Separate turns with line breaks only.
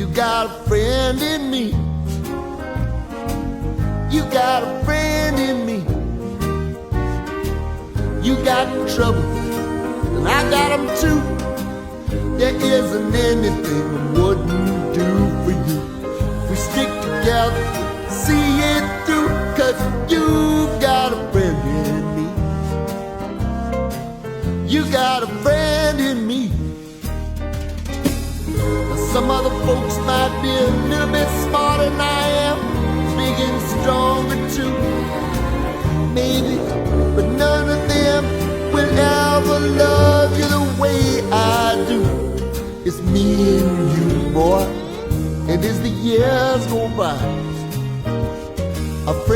You got a friend in me. You got a friend in me. You got trouble, and I got them too. There isn't anything I wouldn't do for you. We stick together, see it through, 'cause you got a friend in me. You got a friend in me. Now some other folks might be a little bit smarter than I am, big and stronger too, maybe, but none of them will ever love you the way I do. It's me and you, boy, and as the years go by, a friend